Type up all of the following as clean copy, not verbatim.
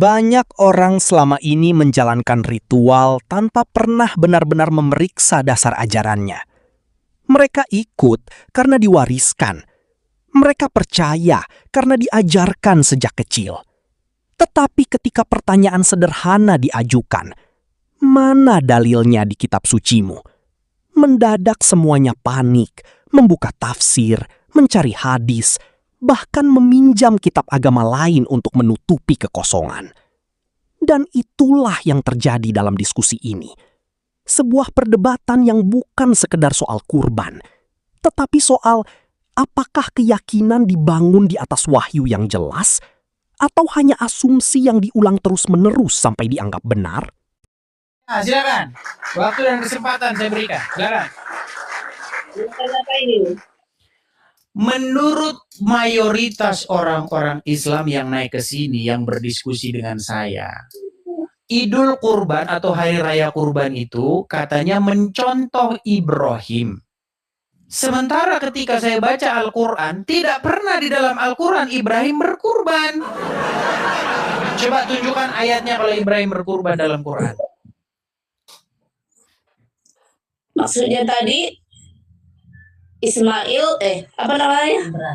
Banyak orang selama ini menjalankan ritual tanpa pernah benar-benar memeriksa dasar ajarannya. Mereka ikut karena diwariskan. Mereka percaya karena diajarkan sejak kecil. Tetapi ketika pertanyaan sederhana diajukan, mana dalilnya di kitab sucimu? Mendadak semuanya panik, membuka tafsir, mencari hadis, bahkan meminjam kitab agama lain untuk menutupi kekosongan. Dan itulah yang terjadi dalam diskusi ini. Sebuah perdebatan yang bukan sekedar soal kurban, tetapi soal apakah keyakinan dibangun di atas wahyu yang jelas atau hanya asumsi yang diulang terus-menerus sampai dianggap benar? Nah, silakan. Waktu dan kesempatan saya berikan. Silakan. Apa ini? Menurut mayoritas orang-orang Islam yang naik ke sini, yang berdiskusi dengan saya, Idul Kurban atau Hari Raya Kurban itu katanya mencontoh Ibrahim. Sementara ketika saya baca Al-Quran, tidak pernah di dalam Al-Quran Ibrahim berkurban. Coba tunjukkan ayatnya kalau Ibrahim berkurban dalam Quran. Maksudnya tadi Ismail,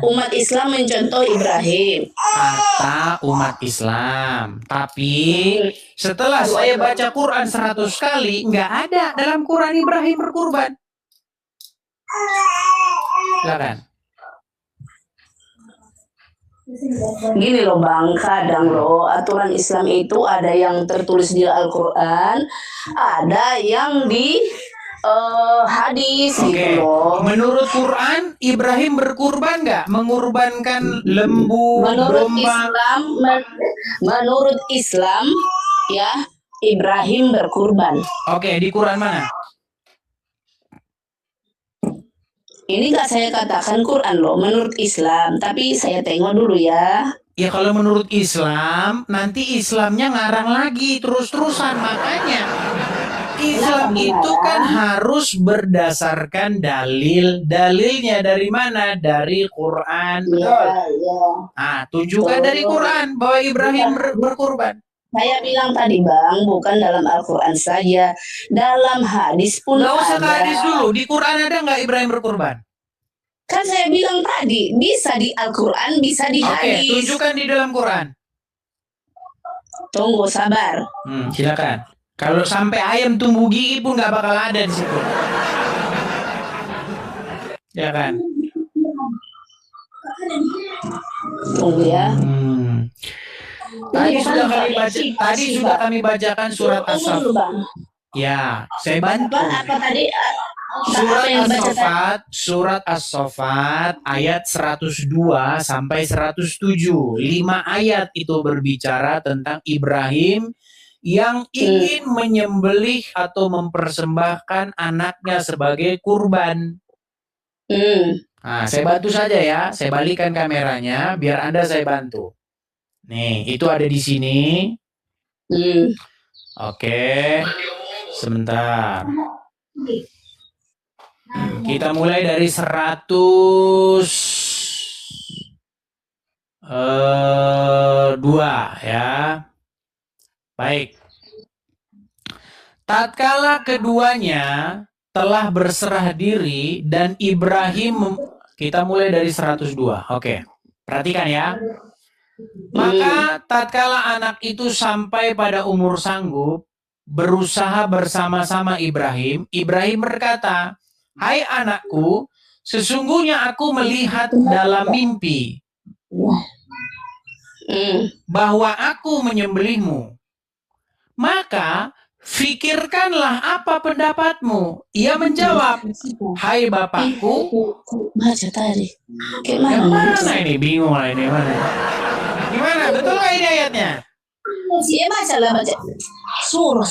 umat Islam mencontoh Ibrahim. Kata umat Islam. Tapi setelah saya baca Quran 100 kali, nggak ada dalam Quran Ibrahim berkurban. Silakan. Gini loh Bang, kadang loh aturan Islam itu ada yang tertulis di Al-Quran, ada yang di hadis gitu loh. Menurut Quran, Ibrahim berkurban nggak? Mengurbankan lembu, domba? Menurut Islam, ya Ibrahim berkurban. Oke, di Quran mana? Ini nggak saya katakan Quran loh, menurut Islam. Tapi saya tengok dulu ya. Ya kalau menurut Islam, nanti Islamnya ngarang lagi terus-terusan. Makanya Islam itu kan harus berdasarkan dalil. Dalilnya dari mana? Dari Quran. Betul? Ya. Nah, tunjukkan dari Quran bahwa Ibrahim berkurban. Saya bilang tadi Bang, bukan dalam Al-Quran saja, dalam hadis pun nggak usah ada. hadis dulu, di Quran ada nggak Ibrahim berkurban? Kan saya bilang tadi, bisa di Al-Quran, bisa di hadis. Oke, tunjukkan di dalam Quran. Tunggu, sabar. Silakan. Kalau sampai ayam tumbuh gigi pun nggak bakal ada di situ. Silakan. Tunggu ya. Tadi sudah kami bacakan surat As-Saffat. Ya, saya bantu. Apa tadi? Surat As-Saffat ayat 102 sampai 107. 5 ayat itu berbicara tentang Ibrahim yang ingin menyembelih atau mempersembahkan anaknya sebagai kurban. Nah, saya bantu saja ya. Saya balikkan kameranya biar Anda saya bantu. Nih, itu ada di sini. Oke. Sebentar. Kita mulai dari 102 ya. Baik. Tatkala keduanya telah berserah diri dan Ibrahim kita mulai dari 102. Oke. Perhatikan ya. Maka tatkala anak itu sampai pada umur sanggup berusaha bersama-sama Ibrahim, Ibrahim berkata, "Hai anakku, sesungguhnya aku melihat dalam mimpi bahwa aku menyembelihmu. Maka fikirkanlah apa pendapatmu." Ia menjawab, "Hai bapakku." Baca tadi. Mana ini? Bingung lah ini. Gimana? Betul nggak ini ayatnya? Iya baca lah baca. Suruh.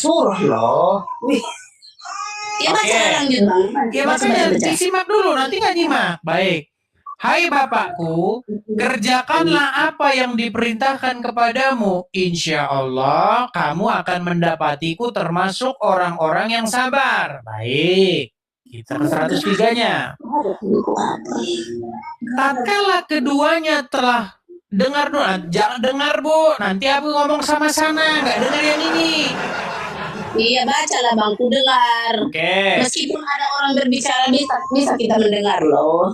Loh. Ya baca lanjut Bang. Ya makanya disimak dulu, nanti nggak nyimak. Baik. Hai bapakku, kerjakanlah apa yang diperintahkan kepadamu. Insya Allah kamu akan mendapatiku termasuk orang-orang yang sabar. Baik. Kita ke 103-nya. Tatkala keduanya telah Dengar dulu, jangan dengar Bu. Nanti aku ngomong sama sana, nggak dengar yang ini. Iya, bacalah Bang, ku dengar. Oke. Meskipun ada orang berbicara bisa kita mendengar loh.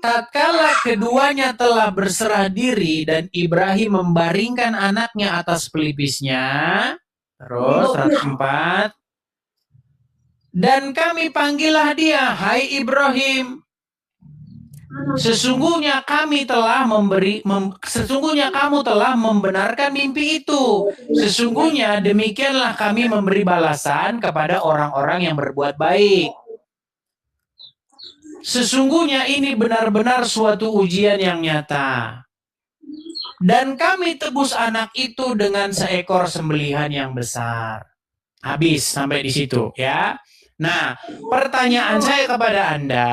Tatkala keduanya telah berserah diri dan Ibrahim membaringkan anaknya atas pelipisnya. Terus 104. Dan kami panggillah dia, hai Ibrahim. Sesungguhnya kamu telah membenarkan mimpi itu. Sesungguhnya demikianlah kami memberi balasan kepada orang-orang yang berbuat baik. Sesungguhnya ini benar-benar suatu ujian yang nyata. Dan kami tebus anak itu dengan seekor sembelihan yang besar. Habis sampai di situ ya. Nah, pertanyaan saya kepada Anda,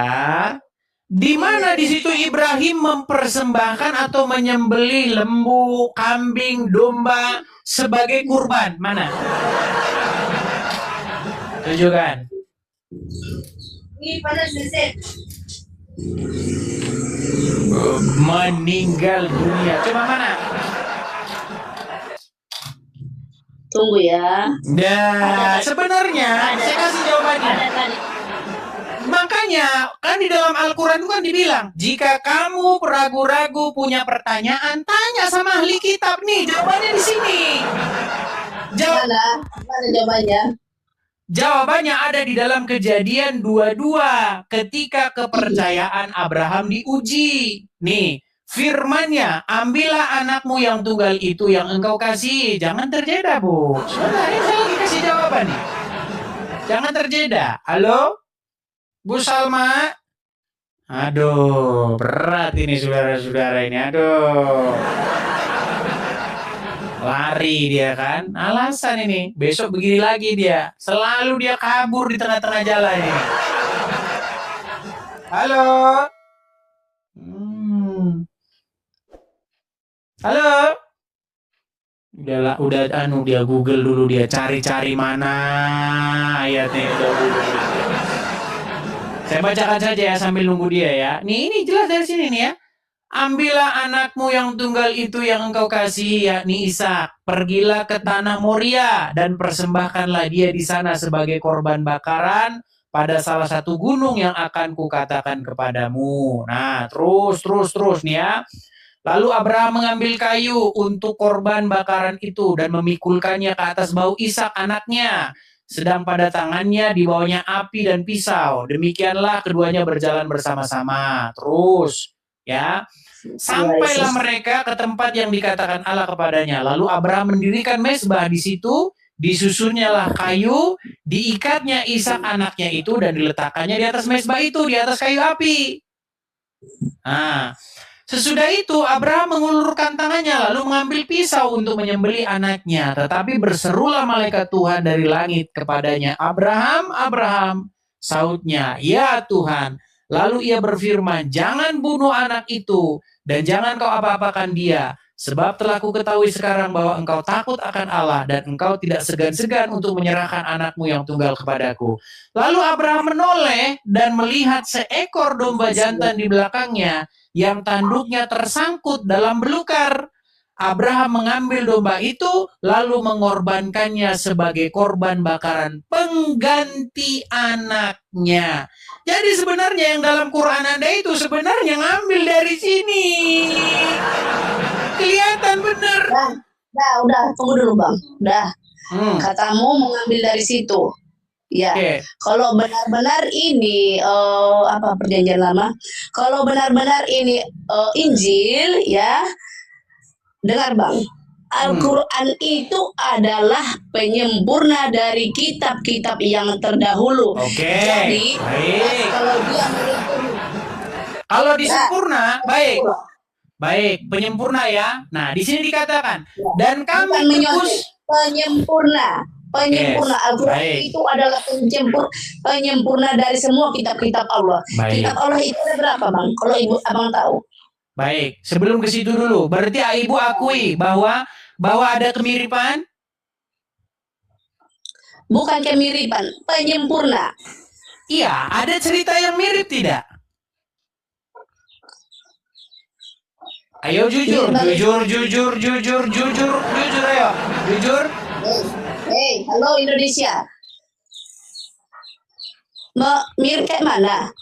di mana di situ Ibrahim mempersembahkan atau menyembelih lembu, kambing, domba sebagai kurban? Mana? Tunjukkan. Meninggal dunia. Coba mana? Tunggu ya. Nah, sebenarnya saya kasih jawabannya. Makanya kan di dalam Al-Quran itu kan dibilang, jika kamu ragu-ragu punya pertanyaan, tanya sama ahli kitab nih. Jawabannya di sini. Mana jawabannya? Jawabannya ada di dalam Kejadian 22 ketika kepercayaan Abraham diuji. Nih, firmannya, ambillah anakmu yang tunggal itu yang engkau kasih. Jangan terjeda, Bu. Sebenarnya saya lagi kasih jawaban nih. Jangan terjeda. Halo? Bu Salma? Aduh, berat ini saudara-saudara ini. Aduh. Lari dia kan. Alasan ini. Besok begini lagi dia. Selalu dia kabur di tengah-tengah jalan ini. Halo? Halo? Dia Google dulu, dia cari-cari mana ayatnya udah Google. Saya bacakan saja ya sambil nunggu dia ya. Ini jelas dari sini nih ya. Ambillah anakmu yang tunggal itu yang engkau kasih, yakni Ishak. Pergilah ke tanah Moria dan persembahkanlah dia di sana sebagai korban bakaran pada salah satu gunung yang akan kukatakan kepadamu. Nah, terus nih ya. Lalu Abraham mengambil kayu untuk korban bakaran itu dan memikulkannya ke atas bahu Ishak anaknya. Sedang pada tangannya dibawanya api dan pisau. Demikianlah keduanya berjalan bersama-sama. Terus, ya. Sampailah mereka ke tempat yang dikatakan Allah kepadanya. Lalu Abraham mendirikan mezbah di situ. Disusunyalah kayu, diikatnya Ishak anaknya itu dan diletakkannya di atas mezbah itu, di atas kayu api. Nah, sesudah itu Abraham mengulurkan tangannya lalu mengambil pisau untuk menyembelih anaknya. Tetapi berserulah malaikat Tuhan dari langit kepadanya, Abraham, Abraham. Sautnya, ya Tuhan. Lalu ia berfirman, jangan bunuh anak itu dan jangan kau apa-apakan dia. Sebab telah ku ketahui sekarang bahwa engkau takut akan Allah dan engkau tidak segan-segan untuk menyerahkan anakmu yang tunggal kepadaku. Lalu Abraham menoleh dan melihat seekor domba jantan di belakangnya yang tanduknya tersangkut dalam belukar. Abraham mengambil domba itu lalu mengorbankannya sebagai korban bakaran pengganti anaknya. Jadi sebenarnya yang dalam Quran Anda itu sebenarnya ngambil dari sini. Kelihatan bener. Udah, tunggu dulu Bang. Udah. Katamu mengambil dari situ. Ya, kalau benar-benar ini perjanjian lama, kalau benar-benar ini Injil ya, dengar Bang, Al-Quran itu adalah penyempurna dari kitab-kitab yang terdahulu. Jadi kalau dia kalau disempurna, baik, penyempurna ya. Nah, di sini dikatakan dan kami tebus penyempurna. Al-Quran itu adalah penyempurna dari semua kitab-kitab Allah. Kitab Allah itu ada berapa Bang? Kalau Abang tahu? Baik, sebelum ke situ dulu, berarti Ibu akui bahwa ada kemiripan? Bukan kemiripan, penyempurna. Iya, ada cerita yang mirip tidak? Ayo jujur, jujur, jujur, jujur, jujur, jujur, ayo, jujur. Halo Indonesia. Mirip kayak mana?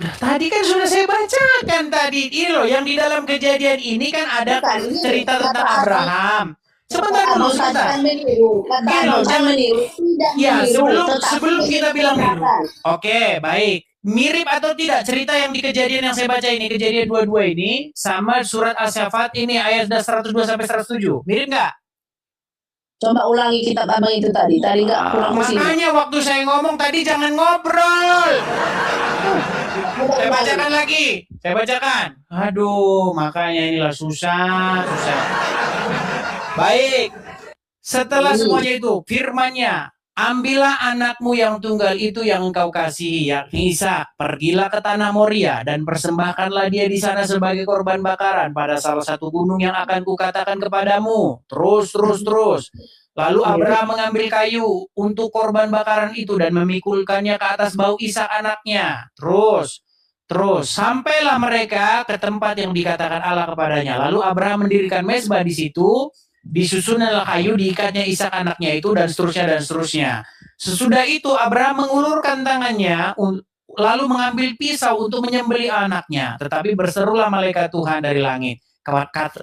Nah, tadi kan sudah saya bacakan tadi. Ini loh, yang di dalam kejadian ini kan ada Bukan, ini cerita kata tentang Abang. Abraham. Sebentar dulu, Abang sebentar. katakan meniru. Kata Gini loh, abang kan jangan- meniru. Tidak Ya, meniru. sebelum kita bilang meniru. meniru. Oke, baik. Mirip atau tidak cerita yang di kejadian yang saya baca ini, kejadian 22 ini, sama surat As-Saffat ini ayat 102 sampai 107. Mirip nggak? Coba ulangi kitab abang itu tadi. Tadi nggak kurang kesini. Makanya waktu saya ngomong tadi jangan ngobrol. Saya bacakan lagi. Saya bacakan. Aduh, makanya inilah susah. Baik. Setelah semuanya itu, firman-Nya, ambillah anakmu yang tunggal itu yang engkau kasihi, yakni Ishak. Pergilah ke tanah Moria dan persembahkanlah dia di sana sebagai korban bakaran pada salah satu gunung yang akan kukatakan kepadamu. Terus. Lalu Abraham mengambil kayu untuk korban bakaran itu dan memikulkannya ke atas bahu Ishak anaknya. Terus sampailah mereka ke tempat yang dikatakan Allah kepadanya. Lalu Abraham mendirikan mezbah di situ, disusunlah kayu, diikatnya Ishak anaknya itu, dan seterusnya. Sesudah itu Abraham mengulurkan tangannya lalu mengambil pisau untuk menyembelih anaknya. Tetapi berserulah malaikat Tuhan dari langit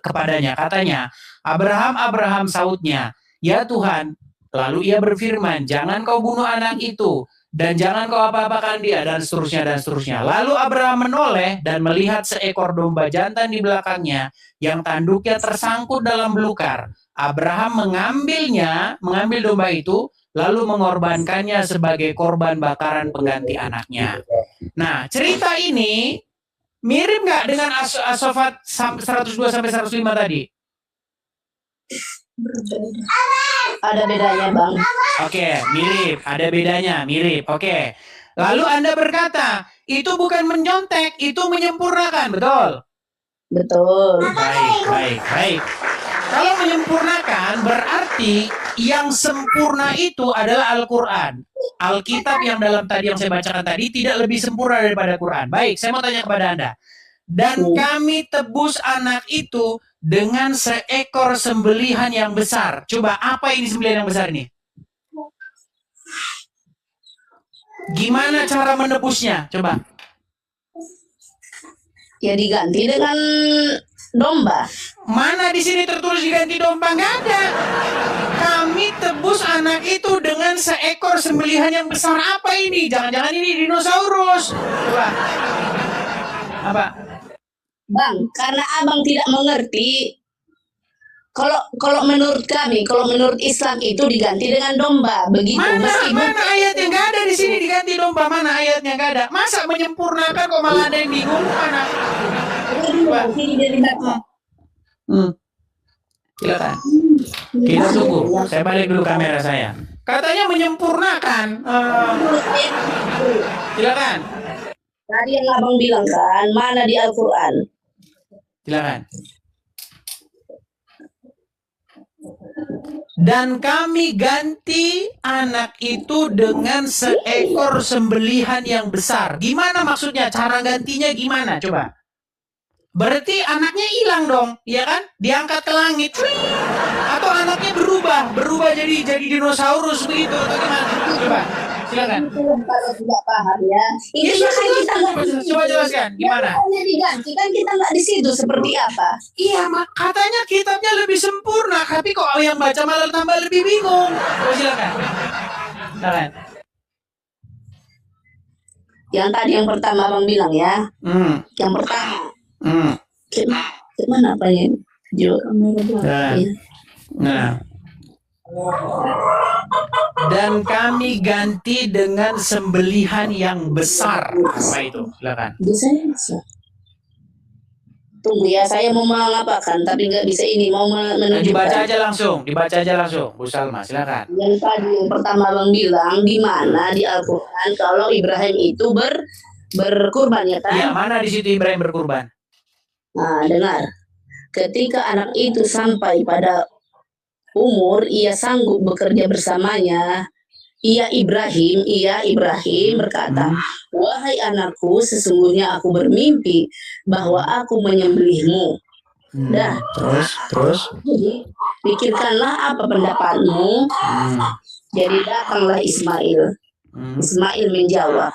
kepadanya, katanya, Abraham, Abraham, sautnya, ya Tuhan. Lalu ia berfirman, jangan kau bunuh anak itu, dan jangan kau apa-apakan dia, dan seterusnya. Lalu Abraham menoleh dan melihat seekor domba jantan di belakangnya yang tanduknya tersangkut dalam belukar. Abraham mengambil domba itu, lalu mengorbankannya sebagai korban bakaran pengganti anaknya. Nah, cerita ini mirip nggak dengan As-Saffat 102 sampai 105 tadi? Ada bedanya, Bang. Oke, mirip. Ada bedanya, mirip. Oke. Lalu Anda berkata, itu bukan menyontek, itu menyempurnakan, betul? Betul. Baik. Kalau menyempurnakan berarti yang sempurna itu adalah Al-Quran. Alkitab yang dalam tadi yang saya bacakan tadi tidak lebih sempurna daripada Quran. Baik, saya mau tanya kepada Anda. Dan kami tebus anak itu dengan seekor sembelihan yang besar. Coba, apa ini sembelihan yang besar ini? Gimana cara menebusnya? Coba. Ya diganti dengan domba. Mana di sini tertulis diganti domba? Nggak ada. Kami tebus anak itu dengan seekor sembelihan yang besar. Apa ini? Jangan-jangan ini dinosaurus. Coba. Apa? Bang, karena abang tidak mengerti. Kalau menurut kami, kalau menurut Islam itu diganti dengan domba. Begitu. Mana ayatnya? Nggak ada di sini diganti domba. Mana ayatnya? Nggak ada. Masa menyempurnakan kok malah ada yang bingung? Mana? Silakan. Kita tunggu. Saya balik dulu kamera saya. Katanya menyempurnakan. Silakan. Tadi yang abang bilang kan, mana di Al-Quran? Silakan. Dan kami ganti anak itu dengan seekor sembelihan yang besar. Gimana maksudnya? Cara gantinya gimana? Coba. Berarti anaknya hilang dong, ya kan? Diangkat ke langit. Atau anaknya berubah jadi dinosaurus begitu atau gimana? Coba. Silakan. Kalau tidak paham ya. Ini kan kita nggak Coba jelaskan gimana? hanya diganti kan kita nggak di situ seperti apa? Iya, katanya kitabnya lebih sempurna, tapi kok yang baca malah tambah lebih bingung. Coba silakan. Silakan. Yang tadi yang pertama abang bilang ya. Yang pertama. Gimana apa ya? Nah. Dan kami ganti dengan sembelihan yang besar. Apa itu? Silakan. Bisa. Tunggu ya, saya mau mengapakan tapi nggak bisa ini, mau menunjukkan. Dibaca aja langsung, Bu Salma, silakan. Yang tadi yang pertama abang bilang di mana di Al-Quran kalau Ibrahim itu berkurban ya kan? Iya, mana di situ Ibrahim berkurban? Nah, dengar. Ketika anak itu sampai pada umur ia sanggup bekerja bersamanya, ia Ibrahim berkata, wahai anakku, sesungguhnya aku bermimpi bahwa aku menyembelihmu. Dah. Terus. Jadi pikirkanlah apa pendapatmu. Jadi datanglah Ismail. Ismail menjawab.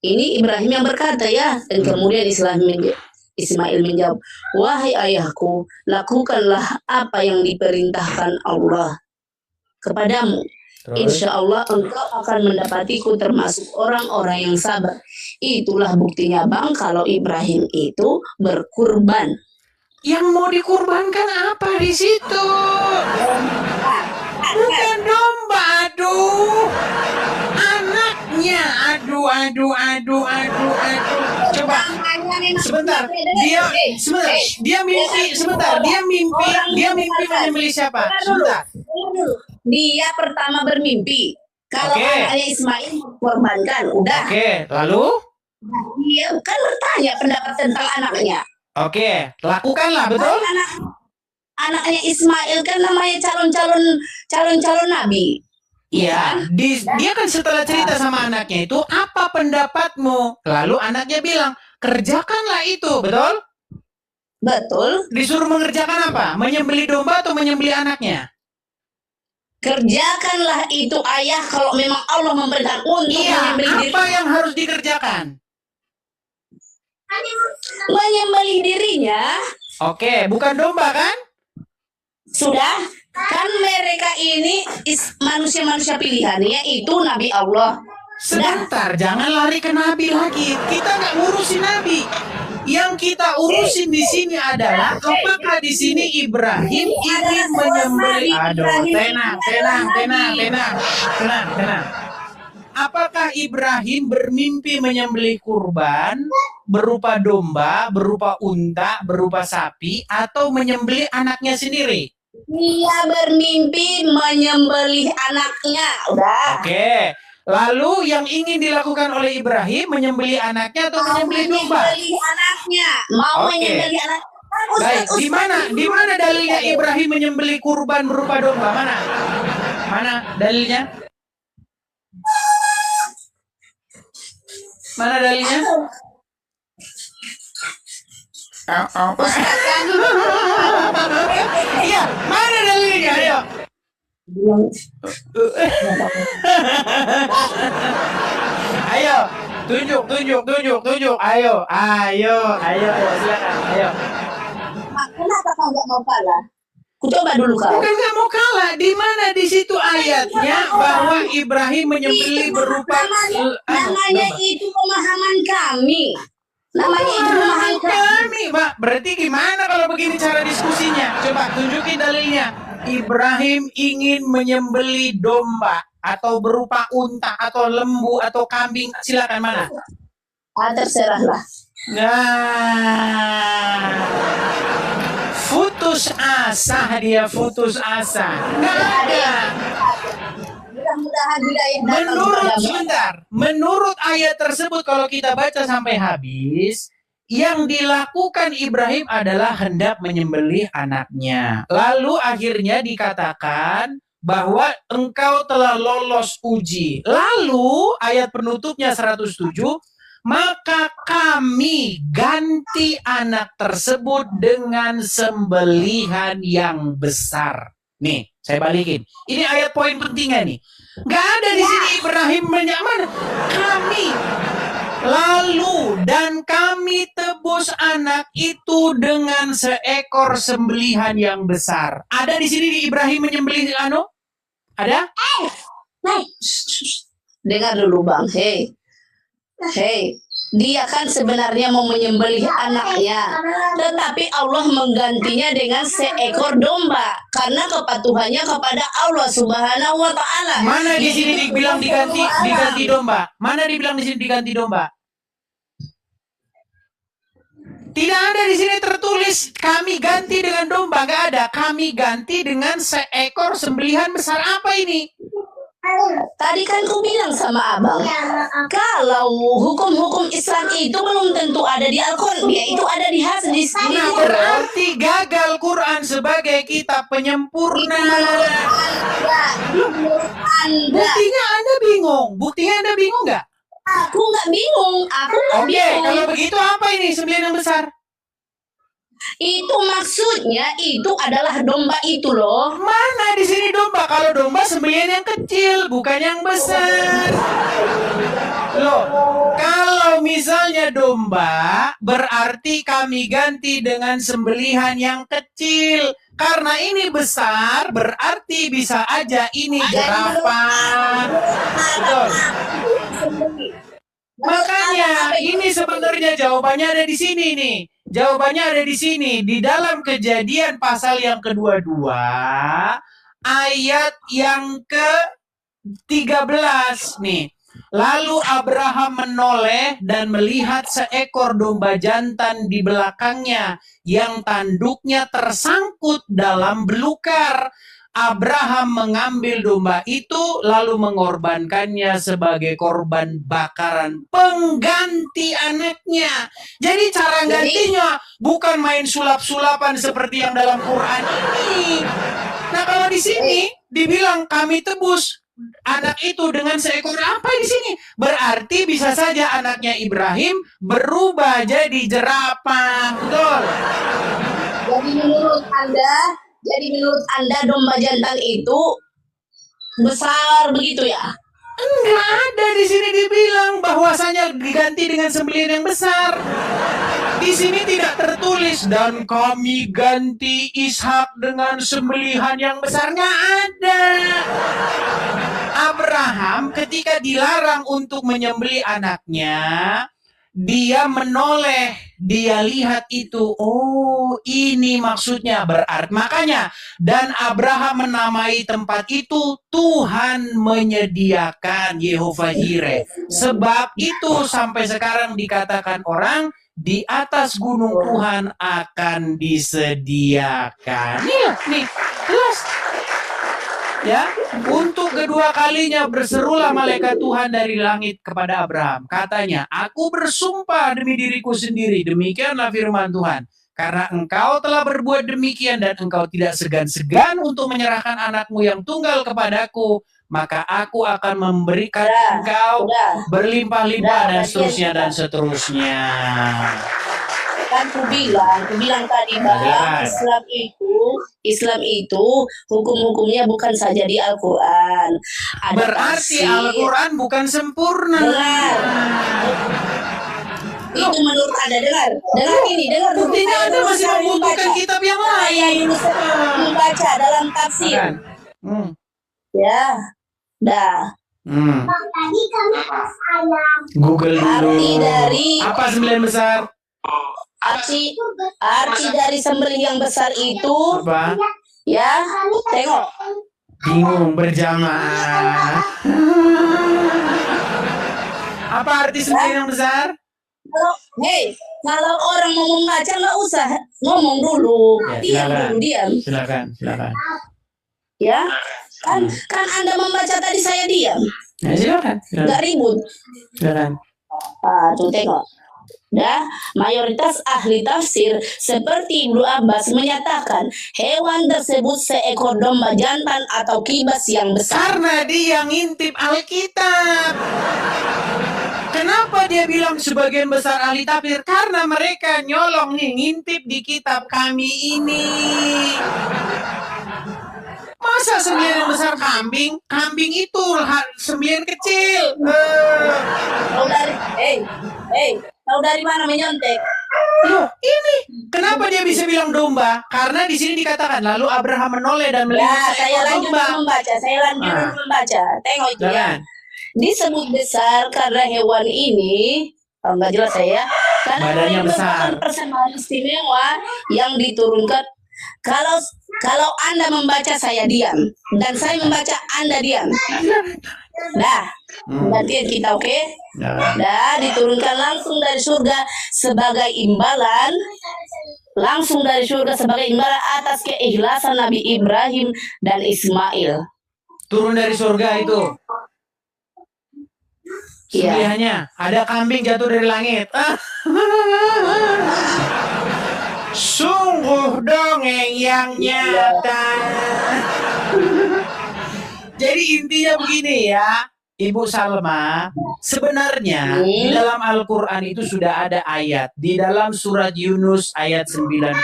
Ini Ibrahim yang berkata ya, dan kemudian Ismail menjawab, wahai ayahku, lakukanlah apa yang diperintahkan Allah kepadamu. Insya Allah engkau akan mendapatiku termasuk orang-orang yang sabar. Itulah buktinya Bang kalau Ibrahim itu berkurban. Yang mau dikurbankan apa di situ? Bukan domba, aduh. Anaknya, aduh. Coba. Sebentar, dia mimpi menyembelih siapa? Sebentar. Dia pertama bermimpi kalau anaknya Ismail korbankan, udah. Oke, lalu? Dia kan bertanya pendapat tentang anaknya. Oke, lakukanlah, betul? Anaknya Ismail kan namanya calon nabi. Iya, dia kan setelah cerita sama anaknya itu, apa pendapatmu? Lalu anaknya bilang, kerjakanlah itu, betul? Betul. Disuruh mengerjakan apa? Menyembelih domba atau menyembelih anaknya? Kerjakanlah itu ayah kalau memang Allah memberikan untuk menyembelih diri. Apa yang harus dikerjakan? Menyembelih dirinya. Oke, bukan domba kan? Sudah, kan mereka ini manusia-manusia pilihannya itu Nabi Allah. Sebentar, jangan lari ke Nabi lagi. Kita nggak ngurusin Nabi. Yang kita urusin di sini adalah apakah di sini Ibrahim ingin menyembelih? Aduh, tenang. Apakah Ibrahim bermimpi menyembelih kurban berupa domba, berupa unta, berupa sapi, atau menyembelih anaknya sendiri? Dia bermimpi menyembelih anaknya, udah. Oke. Lalu yang ingin dilakukan oleh Ibrahim menyembelih anaknya atau menyembelih domba? Menyembelih anaknya, menyembelih anak. Baik, di mana dalilnya Ibrahim menyembelih kurban berupa domba? Mana dalilnya? Mana dalilnya? Iya, mana dalilnya? Ayo. Ayo, tunjuk. Ayo, silakan. Ayo. Kenapa kau nggak mau kalah? Ku coba dulu kau. Bukan nggak mau kalah. Di mana di situ ayatnya bahwa Ibrahim menyembelih berupa namanya itu pemahaman kami. Namanya itu pemahaman kami, Pak. Berarti gimana kalau begini cara diskusinya? Coba tunjukin dalilnya. Ibrahim ingin menyembelih domba atau berupa unta atau lembu atau kambing, silakan mana? Terserahlah. Nah, putus asa. Nggak ada. Menurut ayat tersebut kalau kita baca sampai habis, yang dilakukan Ibrahim adalah hendak menyembelih anaknya. Lalu akhirnya dikatakan bahwa engkau telah lolos uji. Lalu ayat penutupnya 107, maka kami ganti anak tersebut dengan sembelihan yang besar. Nih, saya balikin. Ini ayat poin pentingnya nih. Gak ada di sini Ibrahim menyamar. Kami. Lalu dan kami tebus anak itu dengan seekor sembelihan yang besar. Ada di sini di Ibrahim menyembelih Ada? Dengar dulu Bang. Hei. Dia kan sebenarnya mau menyembelih anaknya, tetapi Allah menggantinya dengan seekor domba karena kepatuhannya kepada Allah Subhanahu wa taala. Mana di sini dibilang diganti domba? Mana dibilang di sini diganti domba? Tidak ada di sini tertulis kami ganti dengan domba, nggak ada. Kami ganti dengan seekor sembelihan besar. Apa ini? Tadi kan ku bilang sama abang, kalau hukum-hukum Islam itu belum tentu ada di Al-Quran, dia itu ada di hadis. Nah, berarti gagal Quran sebagai kitab penyempurna. Buktinya Anda bingung nggak? Aku nggak bingung. Oke, kalau begitu apa ini sembelihan yang besar? Itu maksudnya itu adalah domba itu loh. Mana di sini domba? Kalau domba sembelihan yang kecil, bukan yang besar. Loh, kalau misalnya domba, berarti kami ganti dengan sembelihan yang kecil. Karena ini besar, berarti bisa aja ini jerapah. Betul. Makanya ini sebenarnya jawabannya ada di sini nih. Jawabannya ada di sini. Di dalam Kejadian pasal yang kedua-dua, ayat yang ke-13 nih. Lalu Abraham menoleh dan melihat seekor domba jantan di belakangnya yang tanduknya tersangkut dalam belukar. Abraham mengambil domba itu lalu mengorbankannya sebagai korban bakaran pengganti anaknya. Jadi cara gantinya bukan main sulap-sulapan seperti yang dalam Quran ini. Nah, kalau di sini dibilang kami tebus anak itu dengan seekor apa di sini? Berarti bisa saja anaknya Ibrahim berubah jadi jerapah. Betul. Jadi menurut Anda domba jantan itu besar begitu ya? Enggak ada di sini dibilang bahwasanya diganti dengan sembelihan yang besar. Di sini tidak tertulis dan kami ganti Ishak dengan sembelihan yang besar. Nggak ada. Abraham ketika dilarang untuk menyembelih anaknya, dia menoleh, dia lihat itu, oh ini maksudnya, berarti makanya, dan Abraham menamai tempat itu Tuhan menyediakan, Yehova Jireh. Sebab itu sampai sekarang dikatakan orang di atas gunung Tuhan akan disediakan. Nih, jelas. Ya, untuk kedua kalinya berserulah malaikat Tuhan dari langit kepada Abraham. Katanya, aku bersumpah demi diriku sendiri, demikianlah firman Tuhan. Karena engkau telah berbuat demikian dan engkau tidak segan-segan untuk menyerahkan anakmu yang tunggal kepadaku, maka aku akan memberikan engkau berlimpah-limpah dan seterusnya dan seterusnya. Kan ku bilang tadi bahwa Islam itu hukum-hukumnya bukan saja di Al-Quran. Berarti Al-Quran bukan sempurna. Dengar. Itu menurut Anda, dengar ini, dengar dulu. Buktinya Anda masih membutuhkan kitab yang lain. Saya ini membaca dalam tafsir. Ya, dah. Google dulu. Arti dari apa sembelihan besar? Arti dari sembelih yang besar itu Apa? ya, tengok. Bingung berjamaah. Apa arti sembelih yang besar? Kalau orang mau membaca nggak usah ngomong dulu. Diam. Silakan. Ya, kan Anda membaca tadi, saya diam. Ya, silakan. Nggak ribut. Silakan. Tuh tengok. Mayoritas ahli tafsir seperti Ibnu Abbas menyatakan hewan tersebut seekor domba jantan atau kibas yang besar. Karena dia ngintip Alkitab. Kenapa dia bilang sebagian besar ahli tafsir? Karena mereka nyolong nih, ngintip di kitab kami ini. Masa sembelihan yang besar kambing? Kambing itu sembelihan kecil. Tahu dari mana menyontek? Loh, ini kenapa dia bisa bilang domba? Karena di sini dikatakan lalu Abraham menoleh dan melihat saya seekor domba. Saya lanjut membaca. Tengok itu ya. Jangan. Disebut besar karena hewan ini nggak jelas saya. Karena badannya besar. Persembahan istimewa yang diturunkan. Kalau Anda membaca saya diam dan saya membaca Anda diam. Berarti kita oke? Diturunkan langsung dari surga sebagai imbalan atas keikhlasan Nabi Ibrahim dan Ismail. Turun dari surga itu. Sembelihannya ada kambing jatuh dari langit. Sungguh dongeng yang nyata. Jadi intinya begini ya. Ibu Salma, sebenarnya di dalam Al-Quran itu sudah ada ayat. Di dalam surat Yunus ayat 90.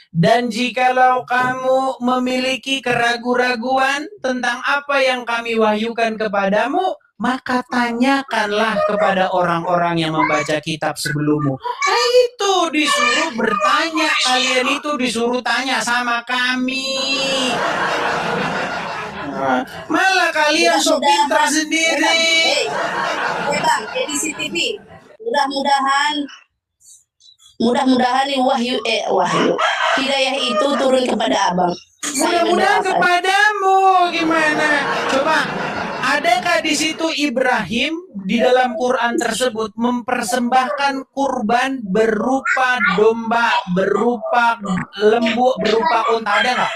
Dan jikalau kamu memiliki keraguan-raguan tentang apa yang kami wahyukan kepadamu, maka tanyakanlah kepada orang-orang yang membaca kitab sebelummu. Nah, itu disuruh bertanya, kalian itu disuruh tanya sama kami. Malah kalian sok pintar sendiri. Bang, jadi CCTV. Mudah-mudahan nih wahyu hidayah itu turun kepada abang. Mudah-mudahan kepadamu. Gimana? Coba, adakah di situ Ibrahim di dalam Quran tersebut mempersembahkan kurban berupa domba, berupa lembu, berupa unta? Ada nggak?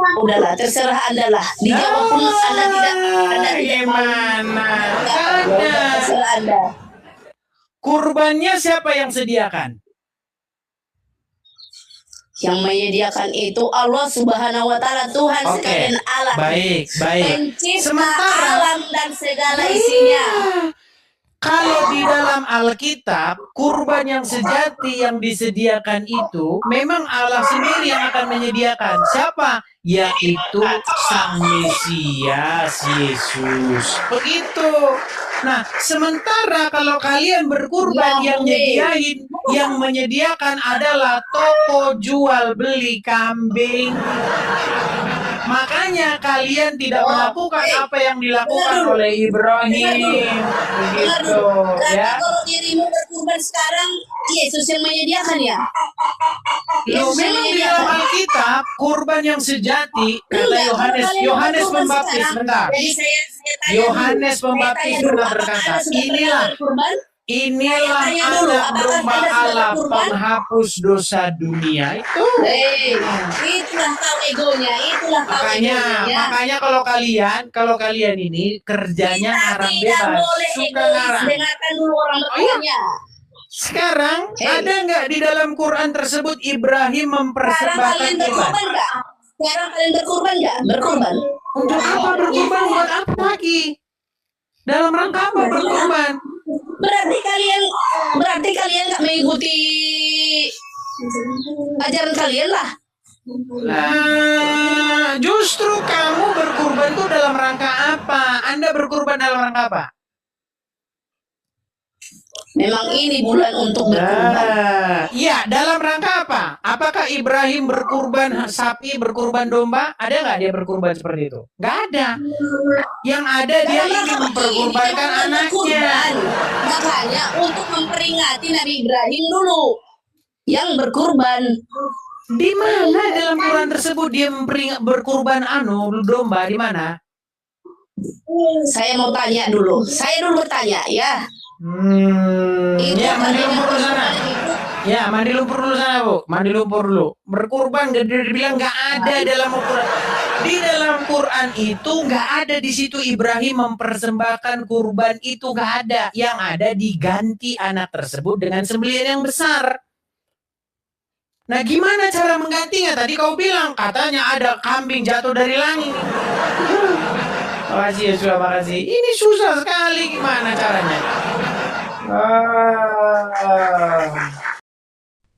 Udahlah, terserah Anda lah. Dijawab pun Anda tidak. Gimana? Ada. Terserah Anda. Kurbannya siapa yang sediakan? Yang menyediakan itu Allah Subhanahu wa Ta'ala, Tuhan sekalian alam. Baik. Pencipta alam dan segala isinya. Kalau di dalam Alkitab, kurban yang sejati yang disediakan itu memang Allah sendiri yang akan menyediakan. Siapa? Yaitu Sang Mesias Yesus. Begitu. Nah, sementara kalau kalian berkurban yang menyediakan adalah toko jual beli kambing. Makanya kalian tidak melakukan apa yang dilakukan oleh Ibrahim. Begitu, ya. Kalau dirimu berkurban sekarang, Yesus yang menyediakan ya? Loh, memang di dalam Alkitab, kurban yang sejati, kata Yohanes Pembaptis, bentar. Yohanes Pembaptis pernah berkata, inilah anak domba Allah penghapus dosa dunia itu. Itulah kau egonya, itulah kau egonya. Makanya kalau kalian ini kerjanya ngarang bebas, suka ngarang. Dengarkan dulu orang tuanya. Sekarang ada nggak di dalam Quran tersebut Ibrahim mempersembahkan kurban? Sekarang kalian berkurban nggak? Berkurban. Untuk apa berkurban? Buat apa lagi? Dalam rangka apa berkurban? Berarti kalian nggak mengikuti ajaran kalian lah. Justru kamu berkurban itu dalam rangka apa? Anda berkurban dalam rangka apa? Memang ini bulan untuk berkurban. Iya, dalam rangka apa? Apakah Ibrahim berkurban sapi, berkurban domba? Ada nggak dia berkurban seperti itu? Nggak ada. Yang ada dia ingin memperkurbankan anaknya. Makanya untuk memperingati Nabi Ibrahim dulu yang berkurban. Di mana dalam Quran tersebut dia berkurban domba? Di mana? Saya mau tanya dulu. Saya dulu bertanya ya. Ya, mandi lumpur dulu sana. Ya, mandi lumpur dulu sana, Bu. Mandi lumpur dulu. Berkurban dibilang nggak ada dalam Quran. Di dalam Quran itu nggak ada di situ Ibrahim mempersembahkan kurban, itu nggak ada. Yang ada diganti anak tersebut dengan sembelihan yang besar. Nah, gimana cara menggantinya? Tadi kau bilang katanya ada kambing jatuh dari langit. Makasih Yesua, makasih. Ini susah sekali, gimana caranya?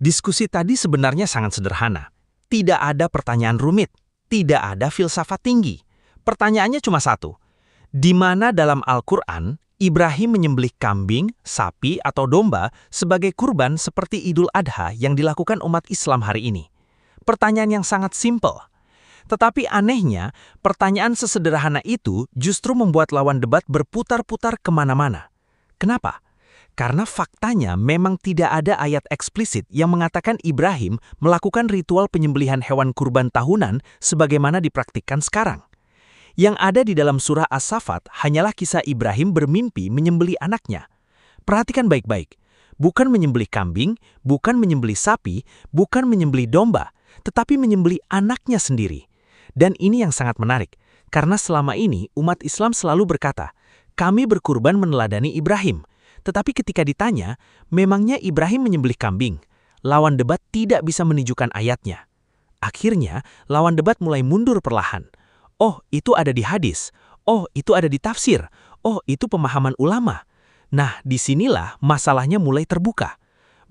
Diskusi tadi sebenarnya sangat sederhana. Tidak ada pertanyaan rumit, tidak ada filsafat tinggi. Pertanyaannya cuma satu. Di mana dalam Al-Quran Ibrahim menyembelih kambing, sapi, atau domba sebagai kurban seperti Idul Adha yang dilakukan umat Islam hari ini? Pertanyaan yang sangat simpel. Tetapi anehnya, pertanyaan sesederhana itu justru membuat lawan debat berputar-putar kemana-mana. Kenapa? Karena faktanya memang tidak ada ayat eksplisit yang mengatakan Ibrahim melakukan ritual penyembelihan hewan kurban tahunan sebagaimana dipraktikkan sekarang. Yang ada di dalam surah As-Saffat hanyalah kisah Ibrahim bermimpi menyembelih anaknya. Perhatikan baik-baik. Bukan menyembelih kambing, bukan menyembelih sapi, bukan menyembelih domba, tetapi menyembelih anaknya sendiri. Dan ini yang sangat menarik, karena selama ini umat Islam selalu berkata, kami berkurban meneladani Ibrahim. Tetapi ketika ditanya, memangnya Ibrahim menyembelih kambing? Lawan debat tidak bisa menunjukkan ayatnya. Akhirnya, lawan debat mulai mundur perlahan. Oh, itu ada di hadis. Oh, itu ada di tafsir. Oh, itu pemahaman ulama. Nah, disinilah masalahnya mulai terbuka.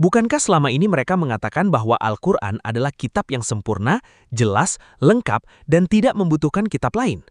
Bukankah selama ini mereka mengatakan bahwa Al-Quran adalah kitab yang sempurna, jelas, lengkap, dan tidak membutuhkan kitab lain?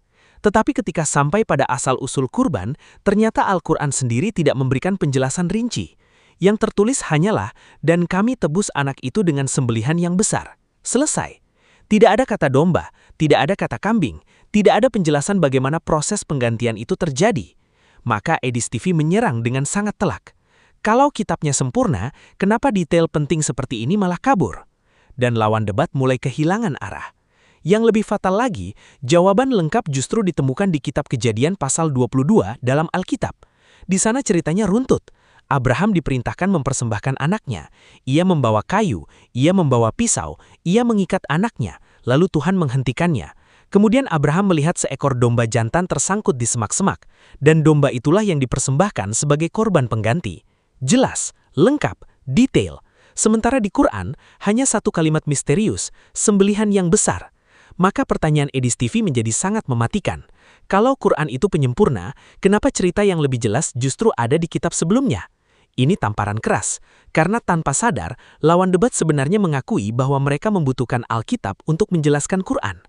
Tetapi ketika sampai pada asal-usul kurban, ternyata Al-Quran sendiri tidak memberikan penjelasan rinci. Yang tertulis hanyalah, dan kami tebus anak itu dengan sembelihan yang besar. Selesai. Tidak ada kata domba, tidak ada kata kambing, tidak ada penjelasan bagaimana proses penggantian itu terjadi. Maka Edis TV menyerang dengan sangat telak. Kalau kitabnya sempurna, kenapa detail penting seperti ini malah kabur? Dan lawan debat mulai kehilangan arah. Yang lebih fatal lagi, jawaban lengkap justru ditemukan di kitab Kejadian pasal 22 dalam Alkitab. Di sana ceritanya runtut. Abraham diperintahkan mempersembahkan anaknya. Ia membawa kayu, ia membawa pisau, ia mengikat anaknya, lalu Tuhan menghentikannya. Kemudian Abraham melihat seekor domba jantan tersangkut di semak-semak, dan domba itulah yang dipersembahkan sebagai korban pengganti. Jelas, lengkap, detail. Sementara di Quran, hanya satu kalimat misterius, sembelihan yang besar. Maka pertanyaan Edis TV menjadi sangat mematikan. Kalau Quran itu penyempurna, kenapa cerita yang lebih jelas justru ada di kitab sebelumnya? Ini tamparan keras, karena tanpa sadar, lawan debat sebenarnya mengakui bahwa mereka membutuhkan Alkitab untuk menjelaskan Quran.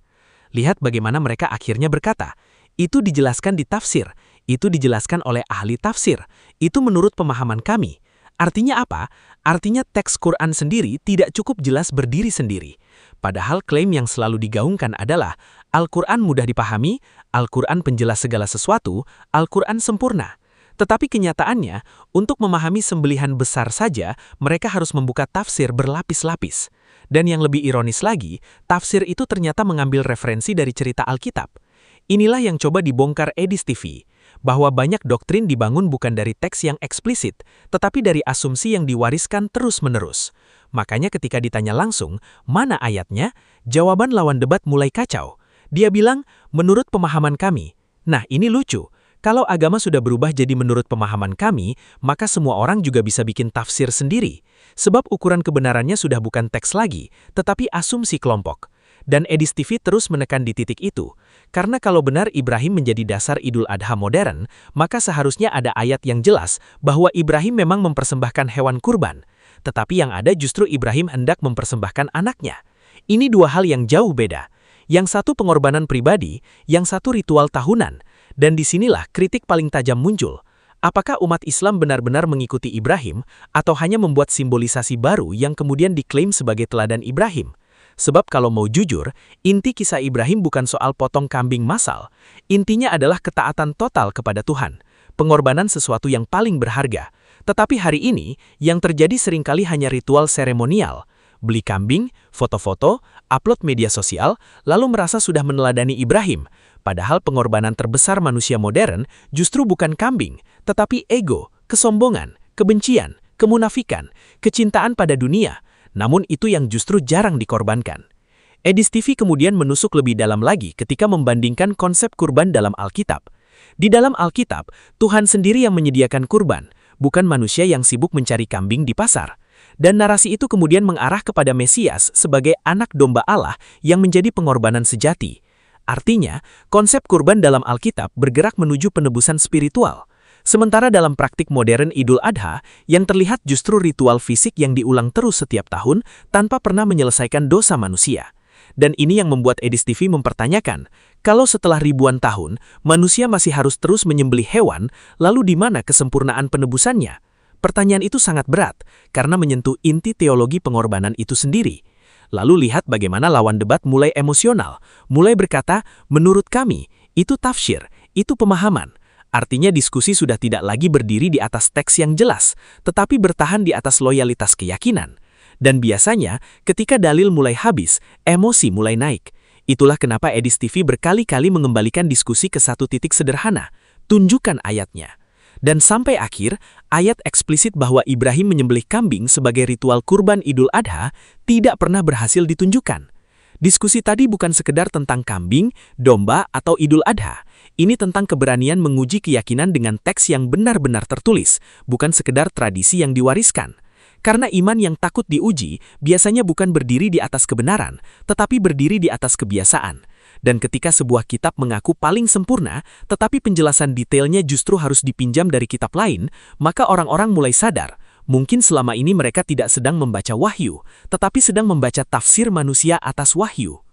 Lihat bagaimana mereka akhirnya berkata, itu dijelaskan di tafsir, itu dijelaskan oleh ahli tafsir, itu menurut pemahaman kami. Artinya apa? Artinya teks Quran sendiri tidak cukup jelas berdiri sendiri. Padahal klaim yang selalu digaungkan adalah Al-Quran mudah dipahami, Al-Quran penjelas segala sesuatu, Al-Quran sempurna. Tetapi kenyataannya, untuk memahami sembelihan besar saja, mereka harus membuka tafsir berlapis-lapis. Dan yang lebih ironis lagi, tafsir itu ternyata mengambil referensi dari cerita Alkitab. Inilah yang coba dibongkar Edis TV, bahwa banyak doktrin dibangun bukan dari teks yang eksplisit, tetapi dari asumsi yang diwariskan terus-menerus. Makanya ketika ditanya langsung, mana ayatnya? Jawaban lawan debat mulai kacau. Dia bilang, menurut pemahaman kami. Nah, ini lucu. Kalau agama sudah berubah jadi menurut pemahaman kami, maka semua orang juga bisa bikin tafsir sendiri. Sebab ukuran kebenarannya sudah bukan teks lagi, tetapi asumsi kelompok. Dan Edis TV terus menekan di titik itu. Karena kalau benar Ibrahim menjadi dasar Idul Adha modern, maka seharusnya ada ayat yang jelas bahwa Ibrahim memang mempersembahkan hewan kurban. Tetapi yang ada justru Ibrahim hendak mempersembahkan anaknya. Ini dua hal yang jauh beda. Yang satu pengorbanan pribadi, yang satu ritual tahunan. Dan disinilah kritik paling tajam muncul. Apakah umat Islam benar-benar mengikuti Ibrahim atau hanya membuat simbolisasi baru yang kemudian diklaim sebagai teladan Ibrahim? Sebab kalau mau jujur, inti kisah Ibrahim bukan soal potong kambing massal. Intinya adalah ketaatan total kepada Tuhan. Pengorbanan sesuatu yang paling berharga. Tetapi hari ini, yang terjadi seringkali hanya ritual seremonial. Beli kambing, foto-foto, upload media sosial, lalu merasa sudah meneladani Ibrahim. Padahal pengorbanan terbesar manusia modern justru bukan kambing, tetapi ego, kesombongan, kebencian, kemunafikan, kecintaan pada dunia. Namun itu yang justru jarang dikorbankan. Edis TV kemudian menusuk lebih dalam lagi ketika membandingkan konsep kurban dalam Alkitab. Di dalam Alkitab, Tuhan sendiri yang menyediakan kurban, bukan manusia yang sibuk mencari kambing di pasar. Dan narasi itu kemudian mengarah kepada Mesias sebagai anak domba Allah yang menjadi pengorbanan sejati. Artinya, konsep kurban dalam Alkitab bergerak menuju penebusan spiritual. Sementara dalam praktik modern Idul Adha, yang terlihat justru ritual fisik yang diulang terus setiap tahun tanpa pernah menyelesaikan dosa manusia. Dan ini yang membuat Edis TV mempertanyakan, kalau setelah ribuan tahun, manusia masih harus terus menyembelih hewan, lalu di mana kesempurnaan penebusannya? Pertanyaan itu sangat berat, karena menyentuh inti teologi pengorbanan itu sendiri. Lalu lihat bagaimana lawan debat mulai emosional, mulai berkata, menurut kami, itu tafsir, itu pemahaman. Artinya diskusi sudah tidak lagi berdiri di atas teks yang jelas, tetapi bertahan di atas loyalitas keyakinan. Dan biasanya, ketika dalil mulai habis, emosi mulai naik. Itulah kenapa Edis TV berkali-kali mengembalikan diskusi ke satu titik sederhana, tunjukkan ayatnya. Dan sampai akhir, ayat eksplisit bahwa Ibrahim menyembelih kambing sebagai ritual kurban Idul Adha tidak pernah berhasil ditunjukkan. Diskusi tadi bukan sekedar tentang kambing, domba, atau Idul Adha. Ini tentang keberanian menguji keyakinan dengan teks yang benar-benar tertulis, bukan sekedar tradisi yang diwariskan. Karena iman yang takut diuji biasanya bukan berdiri di atas kebenaran, tetapi berdiri di atas kebiasaan. Dan ketika sebuah kitab mengaku paling sempurna, tetapi penjelasan detailnya justru harus dipinjam dari kitab lain, maka orang-orang mulai sadar, mungkin selama ini mereka tidak sedang membaca wahyu, tetapi sedang membaca tafsir manusia atas wahyu.